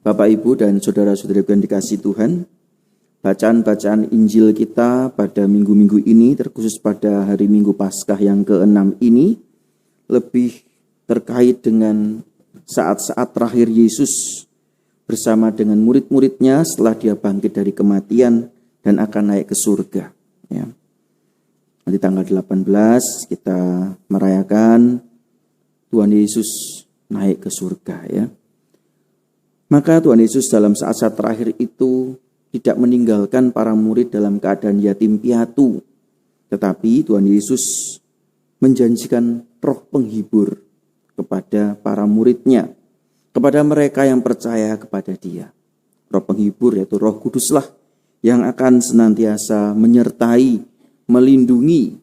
Bapak, Ibu, dan saudara-saudari yang dikasihi Tuhan, bacaan-bacaan Injil kita pada minggu-minggu ini, terkhusus pada hari Minggu Paskah yang ke-6 ini, lebih terkait dengan saat-saat terakhir Yesus bersama dengan murid-muridnya setelah dia bangkit dari kematian dan akan naik ke surga. Ya. Nanti tanggal 18 kita merayakan Tuhan Yesus naik ke surga, ya. Maka Tuhan Yesus dalam saat-saat terakhir itu tidak meninggalkan para murid dalam keadaan yatim piatu. Tetapi Tuhan Yesus menjanjikan roh penghibur kepada para muridnya, kepada mereka yang percaya kepada dia. Roh penghibur yaitu Roh Kuduslah yang akan senantiasa menyertai, melindungi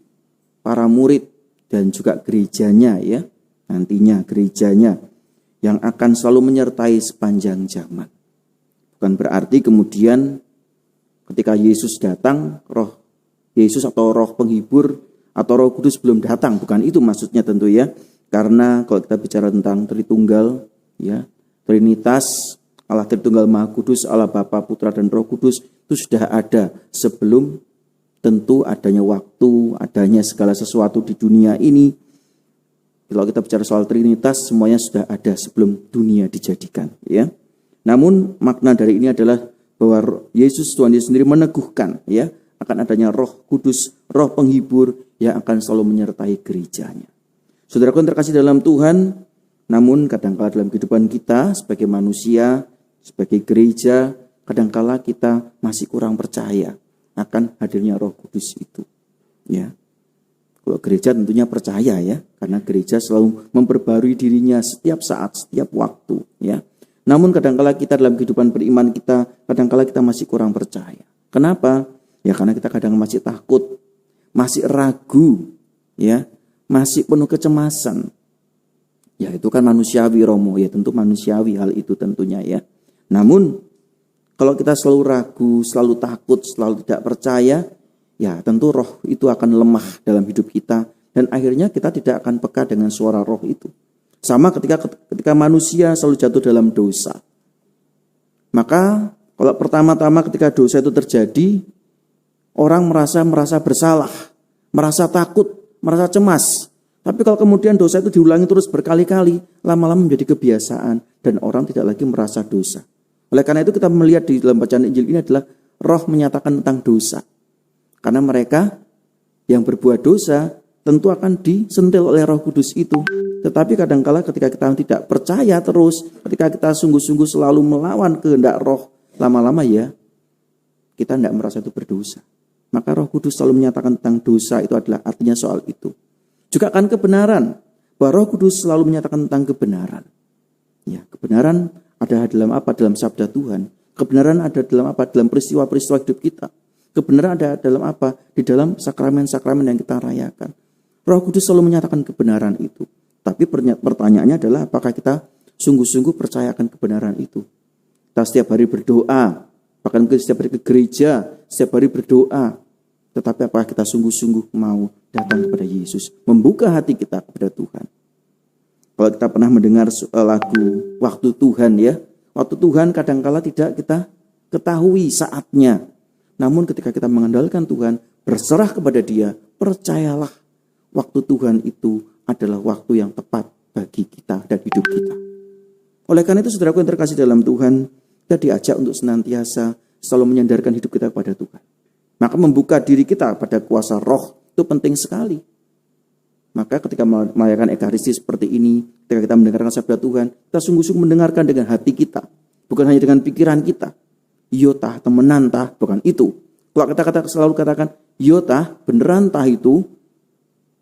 para murid dan juga gerejanya, ya. Nantinya gerejanya yang akan selalu menyertai sepanjang zaman. Bukan berarti kemudian ketika Yesus datang, roh Yesus atau roh penghibur atau Roh Kudus belum datang. Bukan itu maksudnya tentu, ya. Karena kalau kita bicara tentang Tritunggal, ya, Trinitas, Allah Tritunggal Maha Kudus, Allah Bapa, Putra, dan Roh Kudus itu sudah ada sebelum tentu adanya waktu, adanya segala sesuatu di dunia ini. Kalau kita bicara soal Trinitas, semuanya sudah ada sebelum dunia dijadikan, ya. Namun makna dari ini adalah bahwa Yesus, Tuhan Yesus sendiri meneguhkan, ya, akan adanya Roh Kudus, Roh penghibur yang akan selalu menyertai gerejanya. Saudaraku yang terkasih dalam Tuhan, namun kadangkala dalam kehidupan kita sebagai manusia, sebagai gereja, kadangkala kita masih kurang percaya akan hadirnya Roh Kudus itu, ya. Kalau gereja tentunya percaya, ya, karena gereja selalu memperbarui dirinya setiap saat, setiap waktu, ya. Namun kadangkala kita dalam kehidupan beriman kita, kadangkala kita masih kurang percaya. Kenapa? Ya karena kita kadang masih takut, masih ragu, ya, masih penuh kecemasan. Ya itu kan manusiawi, Romo, ya tentu manusiawi hal itu tentunya, ya. Namun kalau kita selalu ragu, selalu takut, selalu tidak percaya, ya tentu roh itu akan lemah dalam hidup kita dan akhirnya kita tidak akan peka dengan suara roh itu. Sama ketika manusia selalu jatuh dalam dosa. Maka kalau pertama-tama ketika dosa itu terjadi, orang merasa bersalah, merasa takut, merasa cemas. Tapi kalau kemudian dosa itu diulangi terus berkali-kali, lama-lama menjadi kebiasaan dan orang tidak lagi merasa dosa. Oleh karena itu kita melihat di dalam bacaan Injil ini adalah roh menyatakan tentang dosa. Karena mereka yang berbuat dosa tentu akan disentil oleh Roh Kudus itu. Tetapi kadangkala ketika kita tidak percaya terus, ketika kita sungguh-sungguh selalu melawan kehendak roh, lama-lama ya kita tidak merasa itu berdosa. Maka Roh Kudus selalu menyatakan tentang dosa, itu adalah artinya soal itu. Juga akan kebenaran, bahwa Roh Kudus selalu menyatakan tentang kebenaran. Ya, kebenaran ada dalam apa? Dalam sabda Tuhan. Kebenaran ada dalam apa? Dalam peristiwa-peristiwa hidup kita. Kebenaran ada dalam apa? Di dalam sakramen-sakramen yang kita rayakan. Roh Kudus selalu menyatakan kebenaran itu. Tapi pertanyaannya adalah apakah kita sungguh-sungguh percayakan kebenaran itu? Kita setiap hari berdoa, bahkan mungkin setiap hari ke gereja, setiap hari berdoa. Tetapi apakah kita sungguh-sungguh mau datang kepada Yesus, membuka hati kita kepada Tuhan? Kalau kita pernah mendengar lagu Waktu Tuhan, ya, waktu Tuhan kadangkala tidak kita ketahui saatnya. Namun ketika kita mengandalkan Tuhan, berserah kepada Dia, percayalah waktu Tuhan itu adalah waktu yang tepat bagi kita dan hidup kita. Oleh karena itu saudaraku yang terkasih dalam Tuhan, kita diajak untuk senantiasa selalu menyandarkan hidup kita kepada Tuhan. Maka membuka diri kita pada kuasa roh itu penting sekali. Maka ketika merayakan Ekaristi seperti ini, ketika kita mendengarkan sabda Tuhan, kita sungguh-sungguh mendengarkan dengan hati kita, bukan hanya dengan pikiran kita. Yo tah temenan tah, bukan itu. Kalau kita selalu katakan yo tah beneran tah itu,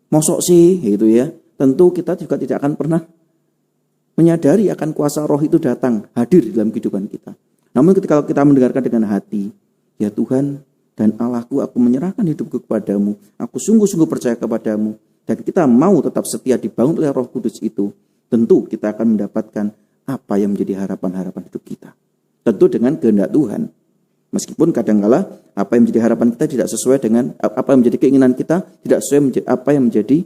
mosok sih gitu, ya. Tentu kita juga tidak akan pernah menyadari akan kuasa roh itu datang hadir di dalam kehidupan kita. Namun ketika kita mendengarkan dengan hati, ya Tuhan dan Allahku, aku menyerahkan hidupku kepadamu, aku sungguh-sungguh percaya kepadamu, dan kita mau tetap setia dibangun oleh Roh Kudus itu, tentu kita akan mendapatkan apa yang menjadi harapan-harapan hidup kita. Tentu dengan kehendak Tuhan. Meskipun kadangkala apa yang menjadi harapan kita tidak sesuai dengan apa yang menjadi keinginan kita, tidak sesuai apa yang menjadi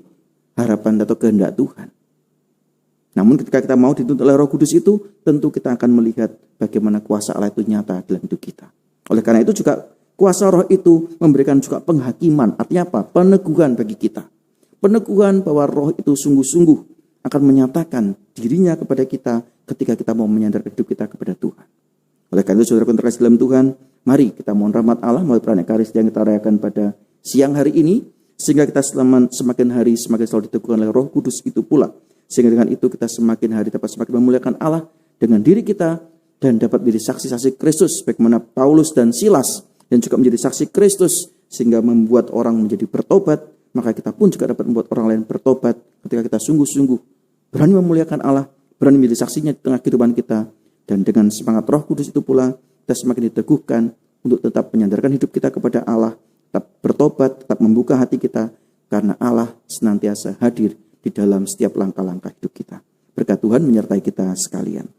harapan atau kehendak Tuhan. Namun ketika kita mau dituntut oleh Roh Kudus itu, tentu kita akan melihat bagaimana kuasa Allah itu nyata dalam hidup kita. Oleh karena itu juga kuasa Roh itu memberikan juga penghakiman. Artinya apa? Peneguhan bagi kita. Peneguhan bahwa Roh itu sungguh-sungguh akan menyatakan dirinya kepada kita ketika kita mau menyandarkan hidup kita kepada Tuhan. Oleh karena itu saudara terkasih dalam Tuhan, mari kita mohon rahmat Allah melalui perayaan Ekaristi yang kita rayakan pada siang hari ini, sehingga kita semakin hari semakin selalu diteguhkan oleh Roh Kudus itu pula. Sehingga dengan itu kita semakin hari dapat semakin memuliakan Allah dengan diri kita dan dapat menjadi saksi-saksi Kristus bagaimana Paulus dan Silas dan juga menjadi saksi Kristus sehingga membuat orang menjadi bertobat, maka kita pun juga dapat membuat orang lain bertobat ketika kita sungguh-sungguh berani memuliakan Allah, berani menjadi saksinya di tengah kehidupan kita, dan dengan semangat Roh Kudus itu pula kita semakin diteguhkan untuk tetap menyandarkan hidup kita kepada Allah, tetap bertobat, tetap membuka hati kita karena Allah senantiasa hadir di dalam setiap langkah-langkah hidup kita. Berkat Tuhan menyertai kita sekalian.